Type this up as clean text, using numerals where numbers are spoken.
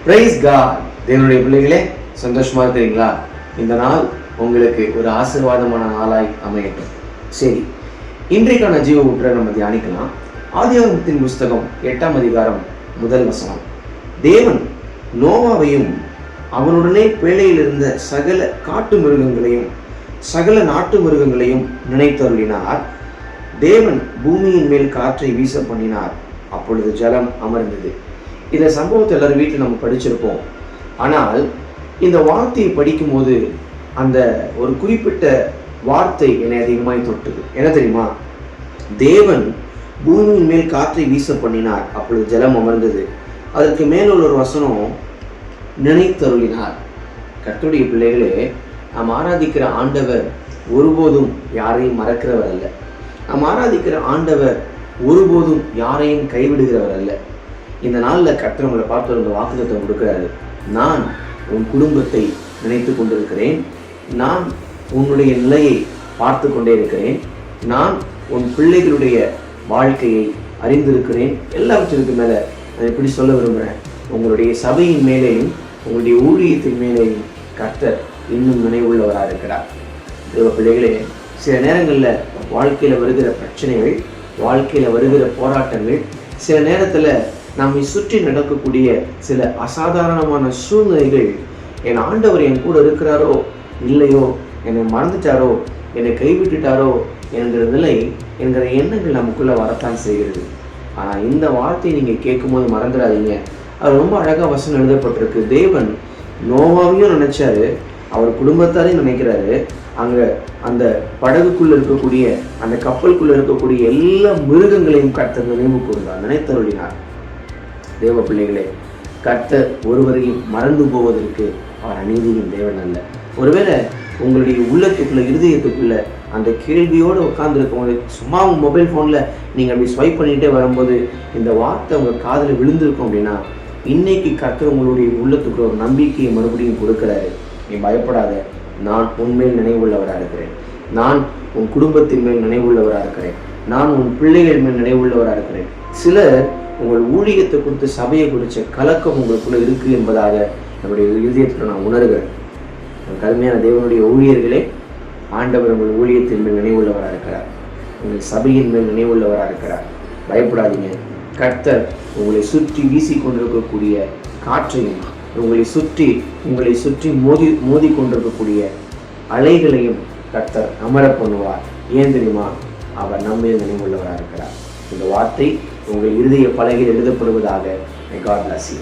Price God. தேவனுடைய பிள்ளைகளே, சந்தோஷமா இருக்கிறீங்களா? இந்த நாள் உங்களுக்கு ஒரு ஆசீர்வாதமான நாளாய் அமையட்டும். சரி, இன்றைக்கான ஜீவ ஊற்றை நம்ம தியானிக்கலாம். ஆதியாகமத்தின் புஸ்தகம் 8ஆம் அதிகாரம் 1 வசனம். தேவன் நோவாவையும் அவனுடனே பேழையில் இருந்த சகல காட்டு மிருகங்களையும் சகல நாட்டு மிருகங்களையும் நினைத்தருளினார். தேவன் பூமியின் மேல் காற்றை வீச பண்ணினார், அப்பொழுது ஜலம் அமர்ந்தது. இந்த சம்பவத்தை எல்லாரும் வீட்டில் நம்ம படிச்சிருப்போம். ஆனால் இந்த வார்த்தையை படிக்கும்போது அந்த ஒரு குறிப்பிட்ட வார்த்தை என்னை அதிகமாய் தொட்டது. என்ன தெரியுமா? தேவன் பூமியின் மேல் காற்றை வீச பண்ணினார், அப்பொழுது ஜலம் அமர்ந்தது. அதற்கு மேலுள்ள ஒரு வசனம், நினைத்தருளினார். கர்த்தருடைய பிள்ளைகளே, நாம் ஆராதிக்கிற ஆண்டவர் ஒருபோதும் யாரையும் மறக்கிறவர் அல்ல. நாம் ஆராதிக்கிற ஆண்டவர் ஒருபோதும் யாரையும் கைவிடுகிறவர் அல்ல. இந்த நாளில் கர்த்தர் உங்களை பார்த்து ஒரு வாக்குத்தத்தம் கொடுக்கிறாரு. நான் உன் குடும்பத்தை நினைத்து கொண்டிருக்கிறேன். நான் உன்னுடைய நிலையை பார்த்து கொண்டே இருக்கிறேன். நான் உன் பிள்ளைகளுடைய வாழ்க்கையை அறிந்திருக்கிறேன். எல்லாவற்றிற்கு மேலே நான் எப்படி சொல்ல விரும்புகிறேன், உங்களுடைய சபையின் மேலேயும் உங்களுடைய ஊழியத்தின் மேலேயும் கர்த்தர் இன்னும் நினைவுள்ளவராக இருக்கிறார். தேவ பிள்ளைகளே, சில நேரங்களில் வாழ்க்கையில் வருகிற பிரச்சனைகள், வாழ்க்கையில் வருகிற போராட்டங்கள், சில நேரத்தில் நம்மை சுற்றி நடக்கக்கூடிய சில அசாதாரணமான சூழ்நிலைகள், என் ஆண்டவர் என் கூட இருக்கிறாரோ இல்லையோ, என்னை மறந்துட்டாரோ, என்னை கைவிட்டுட்டாரோ என்கிற நிலை, என்கிற எண்ணங்கள் நமக்குள்ளே வரத்தான் செய்கிறது. ஆனால் இந்த வார்த்தையை நீங்கள் கேட்கும்போது மறந்துடாதீங்க. அது ரொம்ப அழகாக வசனம் எழுதப்பட்டிருக்கு. தேவன் நோவாவையும் நினைச்சாரு, அவர் குடும்பத்தாரையும் நினைக்கிறாரு. அங்கே அந்த படகுக்குள்ளே இருக்கக்கூடிய, அந்த கப்பலுக்குள்ளே இருக்கக்கூடிய எல்லா மிருகங்களையும் கர்த்தர் நினைவு கூர்ந்தார், நினைத்தருளினார். தேவ பிள்ளைகளே, கர்த்தர் ஒருவரையும் மறந்து போவதற்கு அவர் அநீதியின் தேவன் அல்ல. ஒருவேளை உங்களுடைய உள்ளத்துக்குள்ள, இருதயத்துக்குள்ள அந்த கேள்வியோடு உட்காந்துருக்கவங்க, சும்மா உங்கள் மொபைல் ஃபோனில் நீங்கள் அப்படி ஸ்வைப் பண்ணிகிட்டே வரும்போது இந்த வார்த்தை உங்கள் காதில் விழுந்திருக்கும் அப்படின்னா, இன்னைக்கு கர்த்தர் உங்களுடைய உள்ளத்துக்குள்ள ஒரு நம்பிக்கையை மறுபடியும் கொடுக்குறாரு. நீ பயப்படாத, நான் உன்மேல் நினைவுள்ளவராக இருக்கிறேன். நான் உன் குடும்பத்தின் மேல் நினைவுள்ளவராக இருக்கிறேன். நான் உன் பிள்ளைகள் மேல் நினைவுள்ளவராக இருக்கிறேன். சிலர் உங்கள் ஊழியத்தை குறித்து, சபையை குறித்த கலக்கம் உங்களுக்குள்ள இருக்குது என்பதாக நம்முடைய இதயத்தில் நான் உணர்கிறேன். கடுமையான தேவனுடைய ஊழியர்களே, ஆண்டவர் உங்கள் ஊழியத்தின் மேல் நினைவுள்ளவராக இருக்கிறார். உங்கள் சபையின் மேல் நினைவுள்ளவராக இருக்கிறார். பயப்படாதீங்க. கர்த்தர் உங்களை சுற்றி வீசி கொண்டிருக்கக்கூடிய காற்றையும், உங்களை சுற்றி மோதி கொண்டிருக்கக்கூடிய அலைகளையும் கர்த்தர் அமர பண்ணுவார். ஏன் தெரியுமா? அவர் நம்மேல் நினைவுள்ளவராக இருக்கிறார். இந்த வார்த்தை உங்கள் இருதய பலகையில் எழுதப்படுவதாக. God bless you.